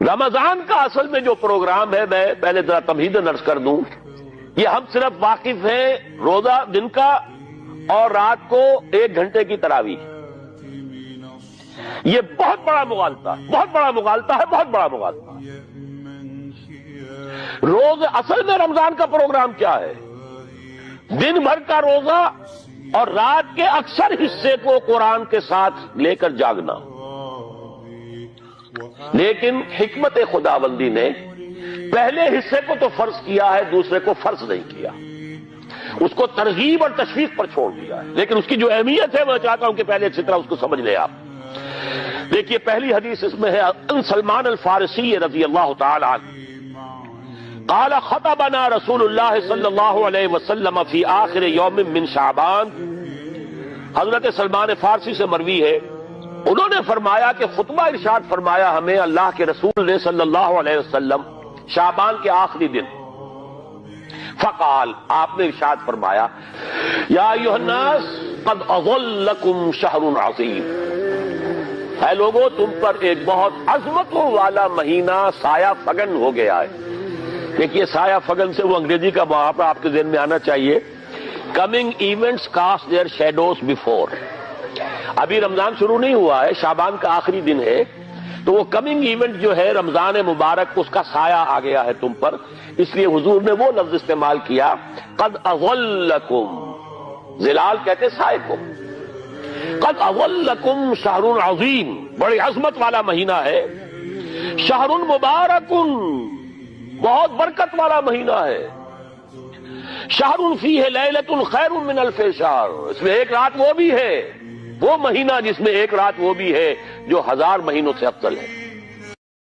رمضان کا اصل میں جو پروگرام ہے، میں پہلے ذرا تمہیداً عرض کر دوں، یہ ہم صرف واقف ہیں روزہ دن کا اور رات کو 1 گھنٹے کی تراویح۔ یہ بہت بڑا مغالطہ ہے، بہت بڑا مغالطہ ہے، بہت بڑا مغالطہ ہے۔ روز اصل میں رمضان کا پروگرام کیا ہے؟ دن بھر کا روزہ اور رات کے اکثر حصے کو قرآن کے ساتھ لے کر جاگنا۔ لیکن حکمت خداوندی نے پہلے حصے کو تو فرض کیا ہے، دوسرے کو فرض نہیں کیا، اس کو ترغیب اور تشویق پر چھوڑ دیا ہے۔ لیکن اس کی جو اہمیت ہے میں چاہتا ہوں کہ پہلے اچھی طرح اس کو سمجھ لیں آپ۔ دیکھیے پہلی حدیث اس میں ہے ان سلمان الفارسی رضی اللہ تعالی عنہ قال خطبنا رسول اللہ صلی اللہ علیہ وسلم فی آخر یوم من شعبان۔ حضرت سلمان فارسی سے مروی ہے، انہوں نے فرمایا کہ خطبہ ارشاد فرمایا ہمیں اللہ کے رسول نے صلی اللہ علیہ وسلم شعبان کے آخری دن۔ فقال، آپ نے ارشاد فرمایا یا ایھا الناس قد اظلکم شہر عظیم، اے لوگوں تم پر ایک بہت عظمتوں والا مہینہ سایہ فگن ہو گیا ہے۔ دیکھیے سایہ فگن سے وہ انگریزی کا محاورہ آپ کے ذہن میں آنا چاہیے، coming events cast their shadows before. ابھی رمضان شروع نہیں ہوا ہے، شعبان کا آخری دن ہے، تو وہ کمنگ ایونٹ جو ہے رمضان مبارک، اس کا سایہ آ گیا ہے تم پر، اس لیے حضور نے وہ لفظ استعمال کیا قد اظلکم، ظلال کہتے سائے کو، قد اظلکم شہر عظیم، بڑی عظمت والا مہینہ ہے، شہر مبارک، بہت برکت والا مہینہ ہے، شہر فیہ لیلۃ خیر من الف شہر، اس میں ایک رات وہ بھی ہے، وہ مہینہ جس میں ایک رات وہ بھی ہے جو 1000 مہینوں سے افضل ہے۔